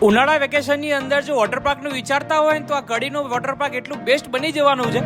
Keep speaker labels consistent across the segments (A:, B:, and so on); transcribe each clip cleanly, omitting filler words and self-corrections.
A: ઉનાળા વેકેશનની અંદર જો વોટર પાર્કનું વિચારતા હોય ને તો આ કડીનો વોટર પાર્ક એટલું બેસ્ટ બની જવાનું છે.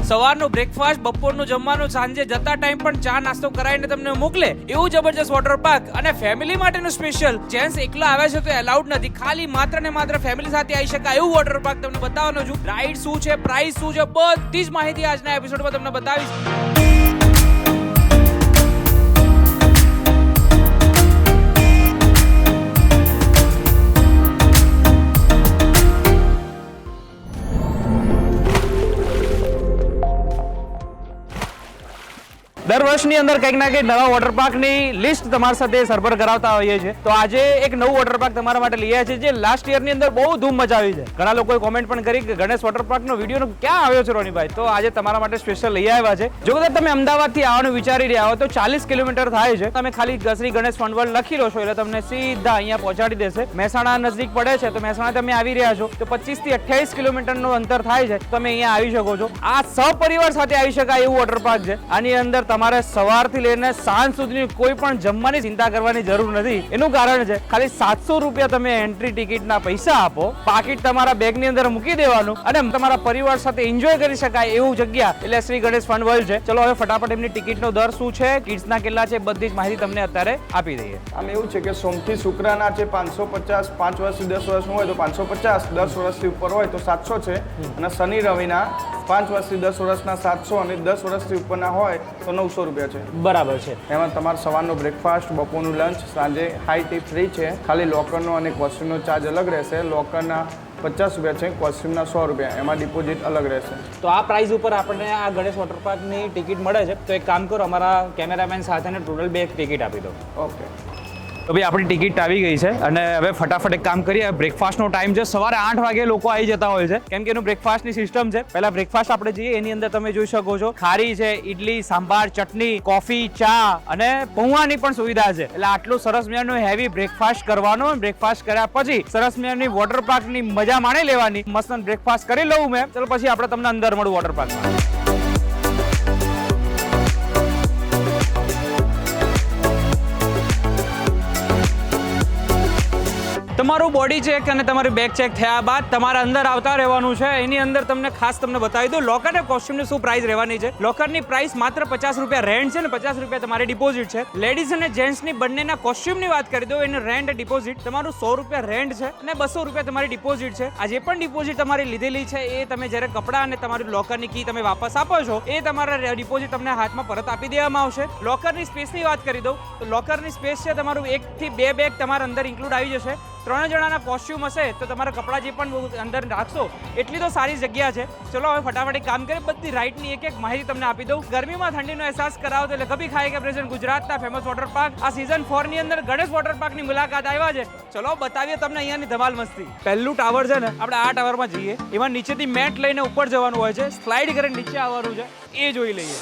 A: સવારનું બ્રેકફાસ્ટ, બપોરનું જમવાનું, સાંજે જતા ટાઈમ પણ ચા નાસ્તો કરાવીને તમને મોકલે એવું જબરજસ્ત વોટર પાર્ક. અને ફેમિલી માટેનું સ્પેશિયલ. જેન્ટ્સ એકલા આવે છે તો એલાઉડ નથી, ખાલી માત્ર ને માત્ર ફેમિલી સાથે આવી શકાય એવું વોટર પાર્ક તમને બતાવવાનો છું. રાઈડ શું છે, પ્રાઇસ શું છે, બધી જ માહિતી આજના એપિસોડમાં તમને બતાવીશ. દર વર્ષની અંદર કંઈક ના કંઈક નવા વોટર પાર્કની લિસ્ટ તમારી સાથે સરભર કરાવતા હોઈએ છીએ. તો આજે એક નવું વોટર પાર્ક તમારા માટે લઈ આવ્યા છે જે લાસ્ટ યરની અંદર બહુ ધૂમ મચાવી છે. ઘણા લોકોએ કોમેન્ટ પણ કરી કે ગણેશ વોટર પાર્કનો વિડીયો ક્યાં આવ્યો છે રોનીભાઈ. તો આજે તમારા માટે સ્પેશિયલ લઈ આવ્યા છે. જો કદાચ તમે અમદાવાદથી આવવાનું વિચારી રહ્યા હો તો 40 કિલોમીટર થાય છે. તમે ખાલી શ્રી ગણેશ ફન વર્લ્ડ લખી લો છો એટલે તમને સીધા અહીંયા પહોંચાડી દેશે. મહેસાણા નજીક પડે છે તો મહેસાણા તમે આવી રહ્યા છો તો 25 થી 28 કિલોમીટરનું અંતર થાય છે. તમે અહીંયા આવી શકો છો. આ સપરિવાર સાથે આવી શકાય એવું વોટર પાર્ક છે. આની અંદર તમારે સવારથી લઈને સાંજ સુધીની કોઈ પણ જમવાની ચિંતા કરવાની જરૂર નથી. એનું કારણ છે ખાલી 700 રૂપિયા તમે એન્ટ્રી ટિકિટના પૈસા આપો, પાકીટ તમારા બેગની અંદર મૂકી દેવાનું અને તમારા પરિવાર સાથે એન્જોય કરી શકાય એવું જગ્યા એટલે શ્રી ગણેશ ફન વર્લ્ડ છે. ચલો હવે ફટાફટ એમની ટિકિટનો દર શું છે, કિડ્સના કેટલા છે, બધી જ માહિતી તમને અત્યારે આપી દઈએ.
B: આમ એવું છે કે સોમથી શુક્રના છે 550, 5 વર્ષથી 10 વર્ષનું હોય તો 550, 10 વર્ષથી ઉપર હોય તો 700 છે અને શનિ રવિના 5 વર્ષથી 10 વર્ષના 700 અને 10 વર્ષથી ઉપરના હોય તો 900 રૂપિયા છે.
A: બરાબર છે.
B: એમાં તમારો સવારનો બ્રેકફાસ્ટ, બપોરનું લંચ, સાંજે હાઈ ટી ફ્રી છે. ખાલી લોકરનો અને કોસ્ટ્યુમનો ચાર્જ અલગ રહેશે. લોકરના 50 રૂપિયા છે, કોસ્ટ્યુમના 100 રૂપિયા. એમાં ડિપોઝિટ અલગ રહેશે.
A: તો આ પ્રાઇસ ઉપર આપણને આ ગણેશ વોટર પાર્કની ટિકિટ મળે છે. તો એક કામ કરો, અમારા કેમેરામેન સાથે ટોટલ 2 ટિકિટ આપી દો.
B: ઓકે.
A: તો ભાઈ આપણી ટિકિટ આવી ગઈ છે અને હવે ફટાફટ એક કામ કરીએ. બ્રેકફાસ્ટનો ટાઈમ છે, સવારે 8 વાગે લોકો આવી જતા હોય છે કેમ કે એનું બ્રેકફાસ્ટની સિસ્ટમ છે. પહેલા બ્રેકફાસ્ટ આપણે જઈએ એની અંદર તમે જોઈ શકો છો ખારી છે, ઇડલી, સાંભાર, ચટણી, કોફી, ચા અને પૌવાની પણ સુવિધા છે. એટલે આટલું સરસ મજાનું હેવી બ્રેકફાસ્ટ કરવાનો. બ્રેકફાસ્ટ કર્યા પછી સરસ મજાની વોટર પાર્કની મજા માણી લેવાની. મસ્ત બ્રેકફાસ્ટ કરી લઉં મેં. ચલો પછી આપણે તમને અંદર મળું વોટર પાર્કમાં. તમારું બોડી ચેક અને તમારી બેગ ચેક થયા બાદ તમારે અંદર આવતા રહેવાનું છે. એની અંદર તમને ખાસ તમને બતાવી દઉં લોકર અને કોસ્ટ્યુમની શું પ્રાઇસ રહેવાની છે. લોકરની પ્રાઇસ માત્ર 50 રૂપિયા રેન્ટ છે ને 50 રૂપિયા તમારી ડિપોઝિટ છે. લેડીઝ અને જેન્ટ્સની બંનેના કોસ્ટ્યુમની વાત કરી દો એનું રેન્ટ ડિપોઝિટ તમારું 100 રૂપિયા રેન્ટ છે અને 200 રૂપિયા તમારી ડિપોઝિટ છે. આ જે પણ ડિપોઝિટ તમારી લીધેલી છે એ તમે જ્યારે કપડાં અને તમારી લોકરની કી તમે વાપસ આપો છો એ તમારા ડિપોઝિટ તમને હાથમાં પરત આપી દેવામાં આવશે. લોકરની સ્પેસની વાત કરી દઉં તો લોકરની સ્પેસ છે તમારું 1 થી 2 બેગ તમારા અંદર ઇન્ક્લુડ આવી જશે. 3 જણાના કોસ્ટ્યુમ હશે તો તમારા કપડાં જે પણ અંદર રાખશો એટલી તો સારી જગ્યા છે. ચલો હવે ફટાફટ કામ કરીએ, બધી રાઇડની એક એક માહિતી તમને આપી દઉં. ગરમીમાં ઠંડીનો અહેસાસ કરાવો એટલે કભી ખાય કે પ્રેઝન્ટ ગુજરાતના ફેમસ વોટર પાર્ક આ સીઝન 4 ની અંદર ગણેશ વોટર પાર્કની મુલાકાત આવ્યા છે. ચલો બતાવીએ તમને અહીંયાની ધમાલ મસ્તી. પહેલું ટાવર છે ને, આપણે આ ટાવરમાં જઈએ. એમાં નીચેથી મેટ લઈને ઉપર જવાનું હોય છે, સ્લાઇડ કરીને નીચે આવવાનું છે, એ જોઈ લઈએ.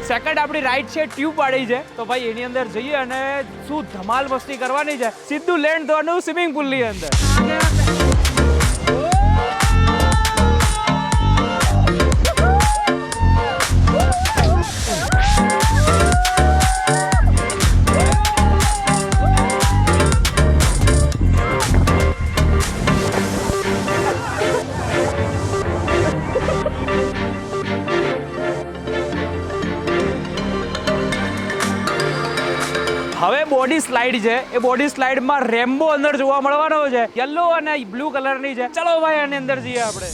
A: સેકન્ડ આપણી રાઈડ છે ટ્યુબ વાળી છે. તો ભાઈ એની અંદર જઈએ અને શું ધમાલ મસ્તી કરવાની છે. સીધું લેન્ડ થવાનું સ્વિમિંગ પુલની અંદર. હવે બોડી સ્લાઇડ છે. એ બોડી સ્લાઇડમાં રેમ્બો અંદર જોવા મળવાનો છે. યલો અને બ્લુ કલરની છે. ચલો ભાઈ આની અંદર જઈએ આપણે.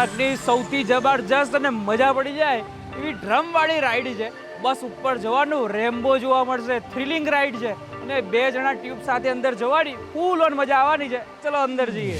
A: ગુજરાતની સૌથી જબરજસ્ત અને મજા પડી જાય એવી ડ્રમવાળી રાઈડ છે. બસ ઉપર જવાનું, રેમ્બો જોવા મળશે, થ્રિલિંગ રાઈડ છે અને 2 જણા ટ્યુબ સાથે અંદર જવાની ફૂલ ઓન મજા આવવાની છે. ચલો અંદર જઈએ.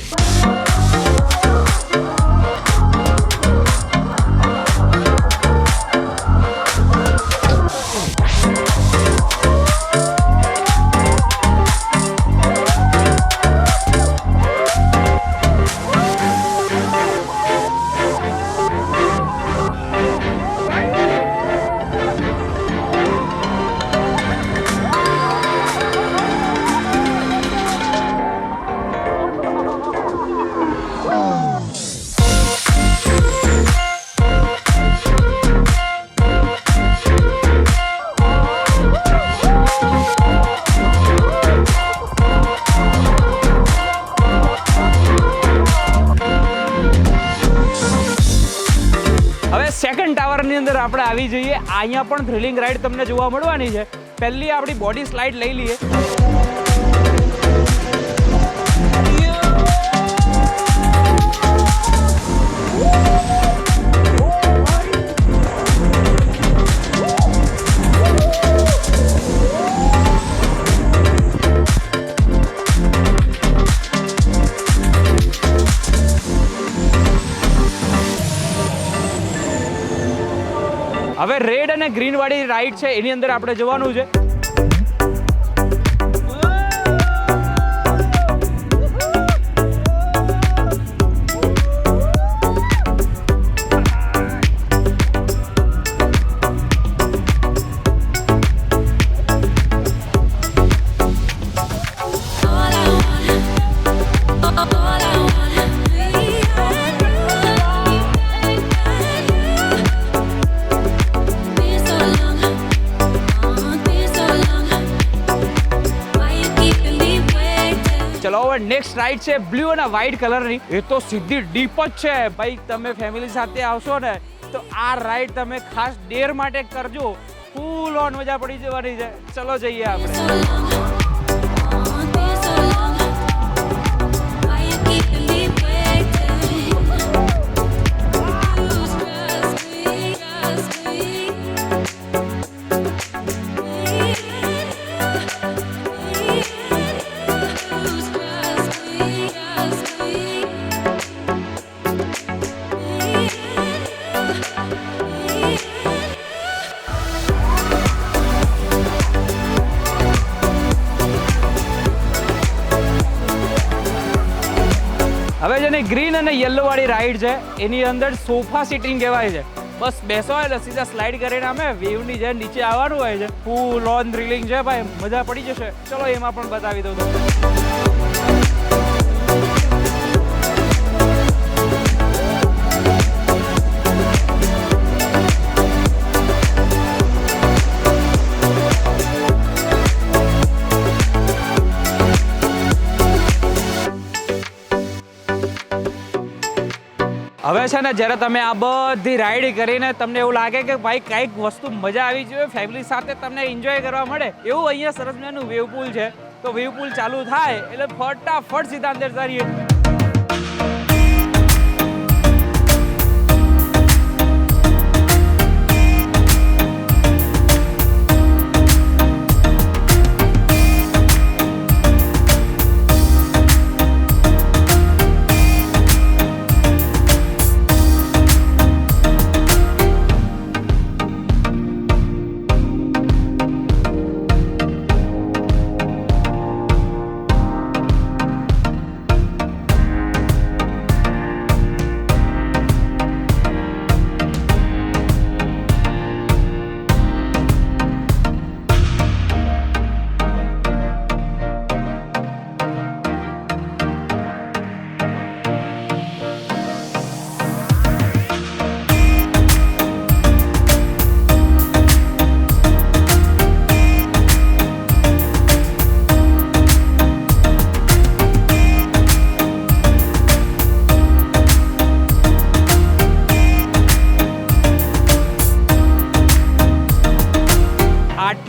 A: સેકન્ડ ટાવરની અંદર આપણે આવી જઈએ. અહીંયા પણ થ્રિલિંગ રાઈડ તમને જોવા મળવાની છે. પહેલી આપણી બોડી સ્લાઇડ લઈ લઈએ. હવે રેડ અને ગ્રીન વાળી રાઈડ છે એની અંદર આપણે જવાનું છે. ચલો હવે નેક્સ્ટ રાઈડ છે બ્લુ અને વ્હાઇટ કલરની. એ તો સીધી ડીપ જ છે ભાઈ. તમે ફેમિલી સાથે આવશો ને તો આ રાઈડ તમે ખાસ ડેર માટે કરજો. ફૂલ ઓન મજા પડી જવાની છે. ચલો જઈએ આપણે. હવે જેને ગ્રીન અને યલો વાળી રાઈડ છે એની અંદર સોફા સિટિંગ કહેવાય છે. બસ બેસો એટલે સીધા સ્લાઇડ કરીને અમે વેવની જેમ નીચે આવવાનું હોય છે. ફૂલ ઓન થ્રિલિંગ છે ભાઈ, મજા પડી જશે. ચલો એમાં પણ બતાવી દઉં તમને. હવે છે ને જ્યારે તમે આ બધી રાઈડ કરીને તમને એવું લાગે કે ભાઈ કંઈક વસ્તુ મજા આવી જોઈએ, ફેમિલી સાથે તમને એન્જોય કરવા મળે, એવું અહીંયા સરસ મજાનું વેવ પુલ છે. તો વેવ પુલ ચાલુ થાય એટલે ફટાફટ સીધા અંદર જઈએ.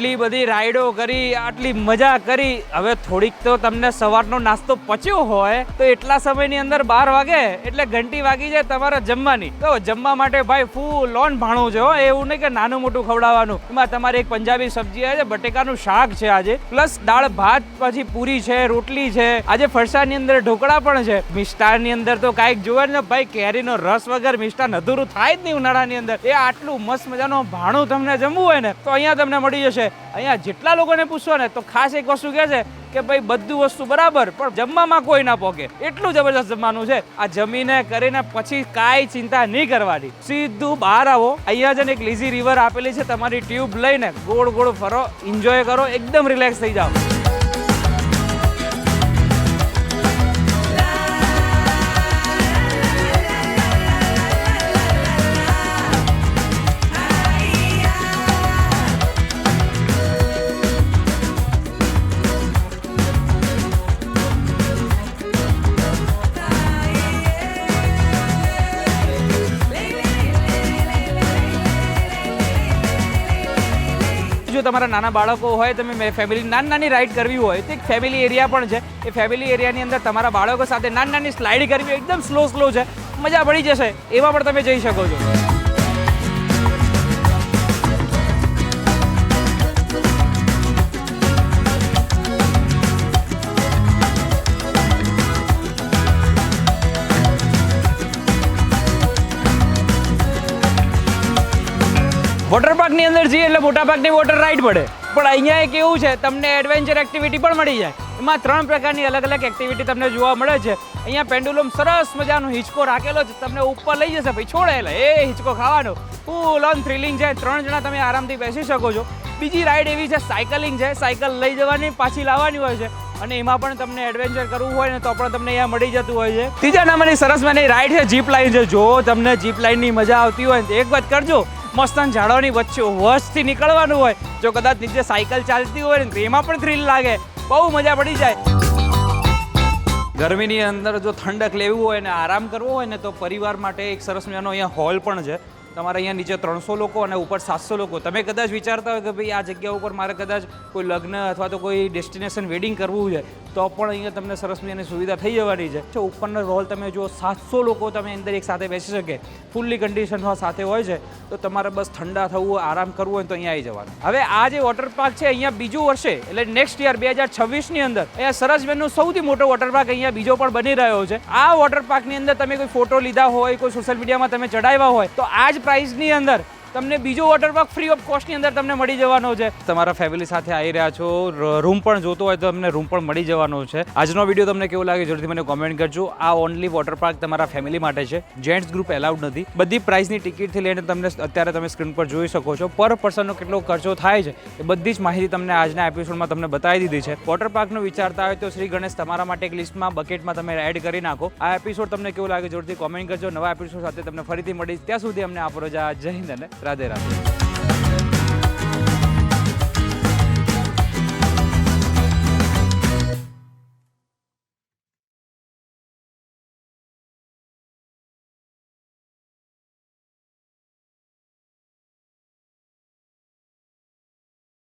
A: આટલી બધી રાઈડો કરી, આટલી મજા કરી, હવે થોડીક તો તમને સવારનો નાસ્તો પચ્યો હોય તો એટલા સમયની અંદર 12 વાગે એટલે ઘંટી વાગી જાય તમારે જમવાની. તો જમવા માટે ભાઈ ફૂલ ઓન ભાણું છે હો, એવું નહીં કે નાનું મોટું ખવડાવવાનું. એમાં તમારે એક પંજાબી સબ્જી આવે છે, બટેકાનું શાક છે આજે, પ્લસ દાળ ભાત, પછી પૂરી છે, રોટલી છે, આજે ફરસાણની અંદર ઢોકળા પણ છે. મિષ્ટાનની અંદર તો કાંઈક જોવે ને ભાઈ, કેરીનો રસ વગર મિષ્ટાન અધૂરું થાય જ નહીં ઉનાળાની અંદર. એ આટલું મસ્ત મજાનું ભાણું તમને જમવું હોય ને તો અહીંયા તમને મળી જશે. અહીંયા જેટલા લોકોને પૂછો ને તો ખાસ એક વસ્તુ કહે છે કે ભાઈ બધું વસ્તુ બરાબર પણ જમવામાં કોઈ ના પોકે, એટલું જબરજસ્ત જમવાનું છે. આ જમીને કરીને પછી કાંઈ ચિંતા નહીં કરવાની, સીધું બહાર આવો. અહીંયા છે ને એક લીઝી રિવર આપેલી છે, તમારી ટ્યુબ લઈને ગોળ ગોળ ફરો, એન્જોય કરો, એકદમ રિલેક્સ થઈ જાઓ. જો તમારા નાના બાળકો હોય, તમે ફેમિલી નાની રાઈડ કરવી હોય તો એક ફેમિલી એરિયા પણ છે. એ ફેમિલી એરિયાની અંદર તમારા બાળકો સાથે નાની સ્લાઇડ કરવી હોય, એકદમ સ્લો છે, મજા પડી જશે, એમાં પણ તમે જઈ શકો છો. વોટર પાર્કની અંદર જઈએ એટલે મોટા ભાગની વોટર રાઈડ પડે, પણ અહીંયા એક એવું છે, તમને એડવેન્ચર એક્ટિવિટી પણ મળી જાય. એમાં 3 પ્રકારની અલગ અલગ એક્ટિવિટી તમને જોવા મળે છે. અહીંયા પેન્ડુલમ સરસ મજાનો હિંચકો રાખેલો છે, તમને ઉપર લઈ જશે ભાઈ, છોડે એટલે એ હિંચકો ખાવાનો, ફૂલ ઓન થ્રિલિંગ છે. 3 જણા તમે આરામથી બેસી શકો છો. બીજી રાઈડ એવી છે, સાયકલિંગ છે, સાયકલ લઈ જવાની પાછી લાવવાની હોય છે, અને એમાં પણ તમને એડવેન્ચર કરવું હોય ને તો પણ તમને અહીંયા મળી જતું હોય છે. ત્રીજા નંબરની સરસ મજાની રાઈડ છે, જીપ લાઈન છે. જો તમને જીપ લાઈનની મજા આવતી હોય ને તો એક વાત કરજો, મસ્ત ઝાડોની વચ્ચેથી નીકળવાનું હોય. જો કદાચ નીચે સાયકલ ચાલતી હોય ને તો એમાં પણ થ્રિલ લાગે, બહુ મજા પડી જાય. ગરમીની અંદર જો ઠંડક લેવું હોય ને આરામ કરવો હોય ને તો પરિવાર માટે એક સરસ મજાનો અહીંયા હોલ પણ છે. તમારે અહીંયા નીચે 300 લોકો અને ઉપર 700 લોકો. તમે કદાચ વિચારતા હોય કે ભાઈ આ જગ્યા ઉપર મારે કદાચ કોઈ લગ્ન અથવા તો કોઈ ડેસ્ટિનેશન વેડિંગ કરવું છે તો પણ અહીંયા તમને સરસ મજાની સુવિધા થઈ જવાની છે. ઉપરનો હોલ તમે જુઓ, 700 લોકો તમે અંદર એક સાથે બેસી શકે, ફૂલ્લી કન્ડિશનમાં સાથે હોય છે. તો તમારે બસ ઠંડા થવું હોય, આરામ કરવું હોય તો અહીંયા આવી જવાનું. હવે આ જે વોટર પાર્ક છે અહીંયા બીજું વર્ષે એટલે નેક્સ્ટ યર 2026ની અંદર અહીંયા સરસબેનનું સૌથી મોટો વોટર પાર્ક અહીંયા બીજો પણ બની રહ્યો છે. આ વોટર પાર્કની અંદર તમે કોઈ ફોટો લીધા હોય, કોઈ સોશિયલ મીડિયામાં તમે ચડાવ્યા હોય તો આ જ પ્રાઇસની અંદર તમને બીજો વોટર પાર્ક ફ્રી ઓફ કોસ્ટની અંદર તમને મળી જવાનો છે. તમારા ફેમિલી સાથે આવી રહ્યા છો, રૂમ પણ જોતો હોય તો તમને રૂમ પણ મળી જવાનો છે. આજનો વિડીયો તમને કેવો લાગે જરૂરથી મને કોમેન્ટ કરજો. આ ઓનલી વોટર પાર્ક તમારા ફેમિલી માટે છે, જેન્ટ્સ ગ્રુપ એલાઉડ નથી. બધી પ્રાઇસની ટિકિટથી લઈને તમને અત્યારે તમે સ્ક્રીન પર જોઈ શકો છો. પર પર્સનનો કેટલો ખર્ચો થાય છે એ બધી જ માહિતી તમને આજના એપિસોડમાં તમને બતાવી દીધી છે. વોટર પાર્કનું વિચારતા હોય તો શ્રી ગણેશ તમારા માટે એક લિસ્ટમાં બકેટમાં તમે એડ કરી નાખો. આ એપિસોડ તમને કેવો લાગે જરૂરથી કોમેન્ટ કરજો. નવા એપિસોડ સાથે તમને ફરીથી મળીશ. ત્યાં સુધી અમને આપો રજા. જય હિન્દ અને રાધે રાધે.